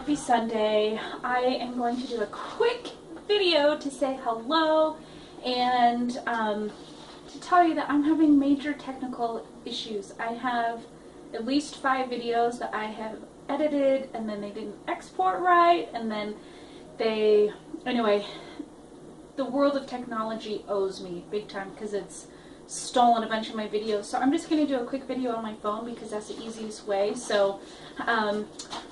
happy Sunday. I am going to do a quick video to say hello and to tell you that I'm having major technical issues. I have at least 5 videos that I have edited and then they didn't export right, and then anyway, the world of technology owes me big time because it's stolen a bunch of my videos. So I'm just going to do a quick video on my phone because that's the easiest way. So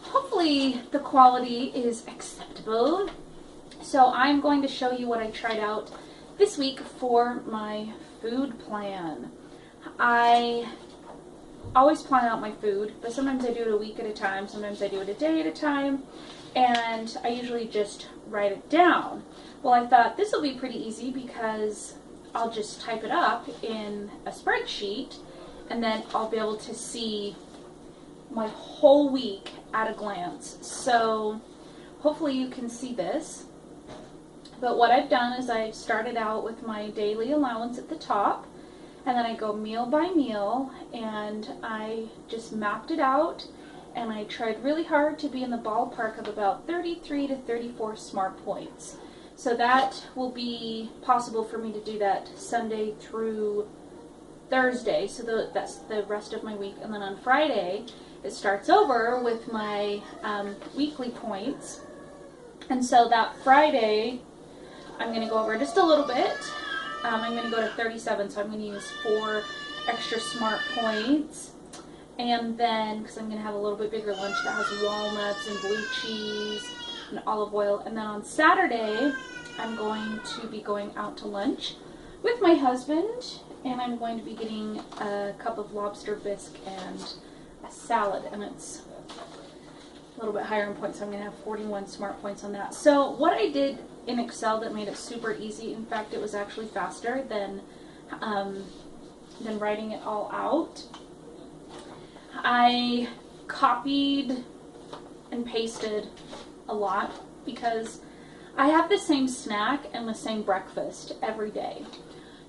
hopefully the quality is acceptable. So I'm going to show you what I tried out this week for my food plan. I always plan out my food, but sometimes I do it a week at a time, sometimes I do it a day at a time, and I usually just write it down. Well, I thought this will be pretty easy because I'll just type it up in a spreadsheet and then I'll be able to see my whole week at a glance. So hopefully you can see this. But what I've done is I started out with my daily allowance at the top, and then I go meal by meal, and I just mapped it out, and I tried really hard to be in the ballpark of about 33 to 34 smart points. So that will be possible for me to do that Sunday through Thursday. So that's the rest of my week. And then on Friday, it starts over with my weekly points. And so that Friday, I'm going to go over just a little bit. I'm going to go to 37, so I'm going to use 4 extra smart points. And then, because I'm going to have a little bit bigger lunch that has walnuts and blue cheese and olive oil. And then on Saturday, I'm going to be going out to lunch with my husband, and I'm going to be getting a cup of lobster bisque and a salad, and it's a little bit higher in points, so I'm going to have 41 smart points on that. So what I did in Excel that made it super easy, in fact it was actually faster than writing it all out, I copied and pasted a lot because I have the same snack and the same breakfast every day.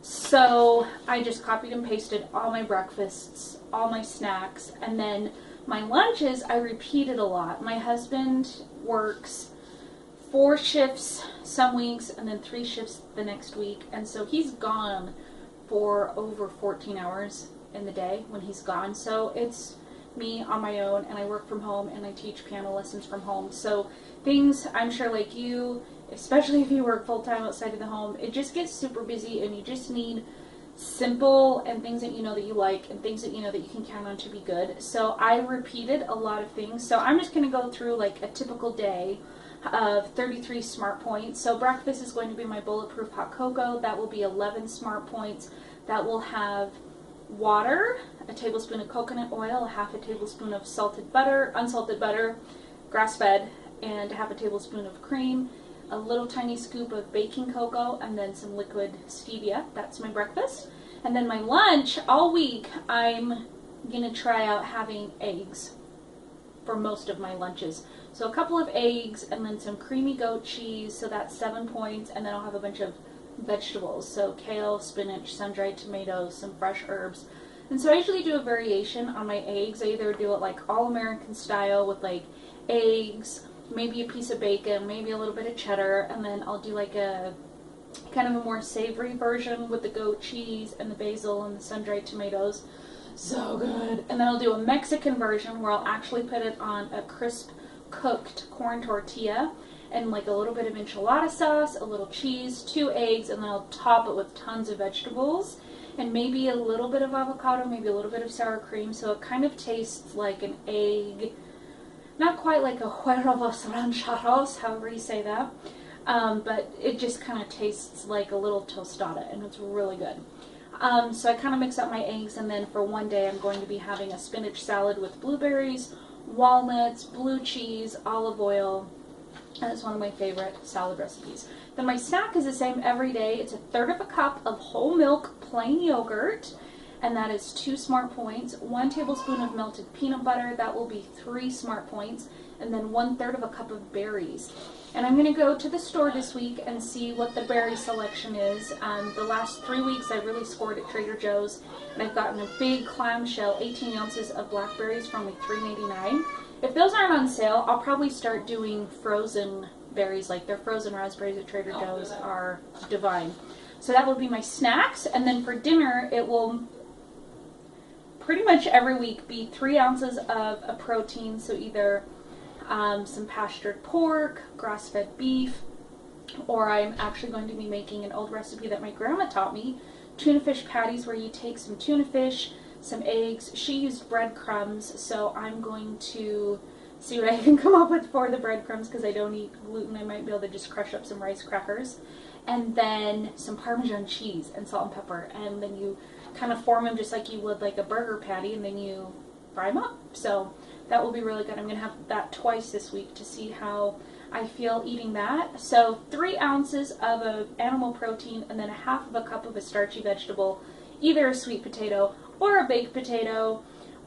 So I just copied and pasted all my breakfasts, all my snacks, and then my lunches I repeated a lot. My husband works 4 shifts some weeks and then 3 shifts the next week, and so he's gone for over 14 hours in the day when he's gone. So it's me on my own, and I work from home and I teach piano lessons from home. So things, I'm sure like you, especially if you work full-time outside of the home, it just gets super busy, and you just need simple and things that you know that you like and things that you know that you can count on to be good. So I repeated a lot of things. So I'm just going to go through like a typical day of 33 smart points. So breakfast is going to be my bulletproof hot cocoa. That will be 11 smart points. That will have water, a tablespoon of coconut oil, a half a tablespoon of salted butter, unsalted butter, grass-fed, and a half a tablespoon of cream, a little tiny scoop of baking cocoa, and then some liquid stevia. That's my breakfast. And then my lunch, all week, I'm going to try out having eggs for most of my lunches. So a couple of eggs and then some creamy goat cheese, so that's 7 points, and then I'll have a bunch of vegetables, so kale, spinach, sun-dried tomatoes, some fresh herbs. And so I usually do a variation on my eggs. I either do it like all American style with like eggs, maybe a piece of bacon, maybe a little bit of cheddar, and then I'll do like a kind of a more savory version with the goat cheese and the basil and the sun-dried tomatoes. So good. And then I'll do a Mexican version where I'll actually put it on a crisp cooked corn tortilla and like a little bit of enchilada sauce, a little cheese, 2 eggs, and then I'll top it with tons of vegetables and maybe a little bit of avocado, maybe a little bit of sour cream, so it kind of tastes like an egg. Not quite like a huevos rancheros, however you say that, but it just kind of tastes like a little tostada, and it's really good. So I kind of mix up my eggs, and then for one day I'm going to be having a spinach salad with blueberries, walnuts, blue cheese, olive oil, and it's one of my favorite salad recipes. Then my snack is the same every day. It's a 1/3 of a cup of whole milk plain yogurt, and that is 2 smart points. 1 tablespoon of melted peanut butter, that will be 3 smart points, and then 1/3 of a cup of berries. And I'm going to go to the store this week and see what the berry selection is. The last 3 weeks I really scored at Trader Joe's, and I've gotten a big clamshell, 18 ounces of blackberries for only $3.89. if those aren't on sale, I'll probably start doing frozen berries. Like their frozen raspberries at Trader Joe's are divine. So that will be my snacks. And then for dinner, it will pretty much every week be 3 ounces of a protein. So either some pastured pork, grass-fed beef, or I'm actually going to be making an old recipe that my grandma taught me, tuna fish patties, where you take some tuna fish, some eggs. She used breadcrumbs, so I'm going to see what I can come up with for the breadcrumbs because I don't eat gluten. I might be able to just crush up some rice crackers. And then some Parmesan cheese and salt and pepper. And then you kind of form them just like you would like a burger patty, and then you fry them up. So that will be really good. I'm going to have that twice this week to see how I feel eating that. So 3 ounces of a animal protein, and then 1/2 cup of a starchy vegetable, either a sweet potato or a baked potato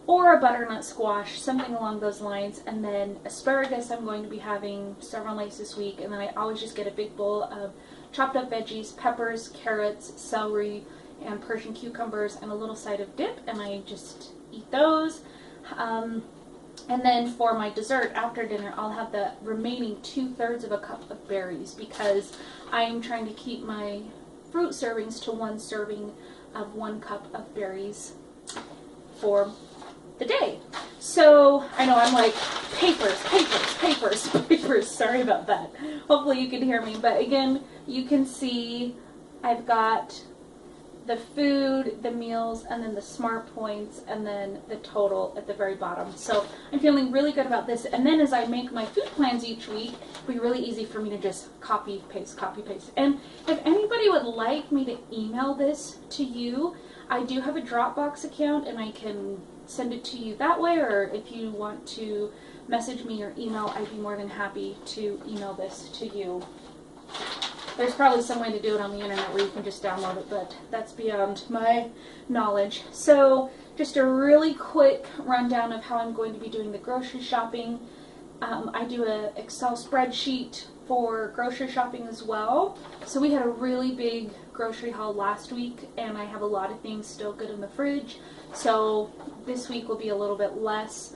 or a butternut squash, something along those lines. And then asparagus, I'm going to be having several nights this week. And then I always just get a big bowl of chopped up veggies, peppers, carrots, celery, and Persian cucumbers, and a little side of dip, and I just eat those. And then for my dessert after dinner, I'll have the remaining 2/3 of a cup of berries because I'm trying to keep my fruit servings to 1 serving of 1 cup of berries for the day. So I know I'm like papers, sorry about that. Hopefully you can hear me, but again, you can see I've got the food, the meals, and then the smart points, and then the total at the very bottom. So I'm feeling really good about this. And then as I make my food plans each week, it'll be really easy for me to just copy, paste. And if anybody would like me to email this to you, I do have a Dropbox account, and I can send it to you that way, or if you want to message me or email, I'd be more than happy to email this to you. There's probably some way to do it on the internet where you can just download it, but that's beyond my knowledge. So just a really quick rundown of how I'm going to be doing the grocery shopping. I do an Excel spreadsheet for grocery shopping as well. So we had a really big grocery haul last week, and I have a lot of things still good in the fridge. So this week will be a little bit less.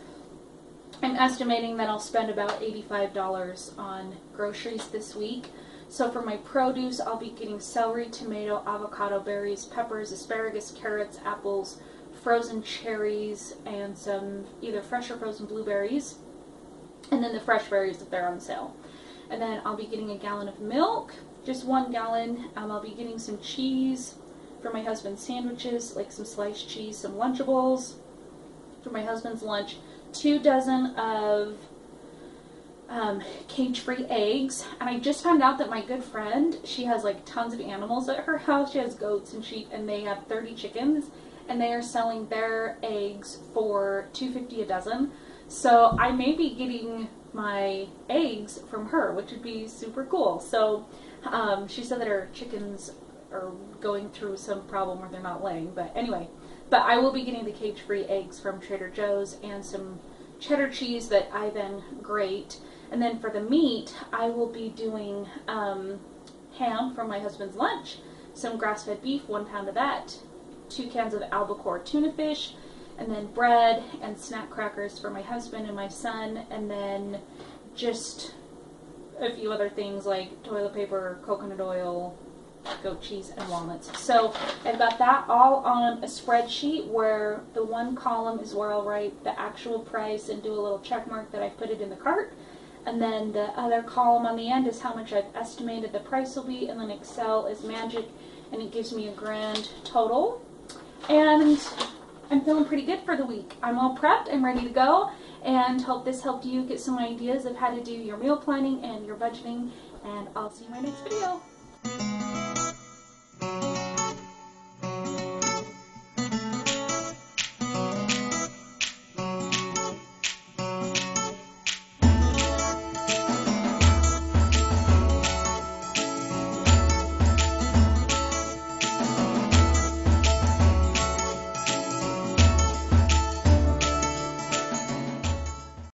I'm estimating that I'll spend about $85 on groceries this week. So for my produce, I'll be getting celery, tomato, avocado, berries, peppers, asparagus, carrots, apples, frozen cherries, and some either fresh or frozen blueberries, and then the fresh berries if they're on sale. And then I'll be getting a gallon of milk, just 1 gallon. I'll be getting some cheese for my husband's sandwiches, like some sliced cheese, some Lunchables. For my husband's lunch, 2 dozen of cage-free eggs. And I just found out that my good friend, she has like tons of animals at her house. She has goats and sheep, and they have 30 chickens, and they are selling their eggs for $2.50 a dozen. So I may be getting my eggs from her, which would be super cool. So she said that her chickens are going through some problem where they're not laying, but anyway. But I will be getting the cage-free eggs from Trader Joe's and some cheddar cheese that I then grate. And then for the meat, I will be doing ham from my husband's lunch, some grass-fed beef, 1 pound of that, 2 cans of albacore tuna fish, and then bread and snack crackers for my husband and my son, and then just a few other things like toilet paper, coconut oil, goat cheese, and walnuts. So I've got that all on a spreadsheet where the one column is where I'll write the actual price and do a little check mark that I put it in the cart. And then the other column on the end is how much I've estimated the price will be, and then Excel is magic, and it gives me a grand total. And I'm feeling pretty good for the week. I'm all prepped, I'm ready to go, and hope this helped you get some ideas of how to do your meal planning and your budgeting, and I'll see you in my next video.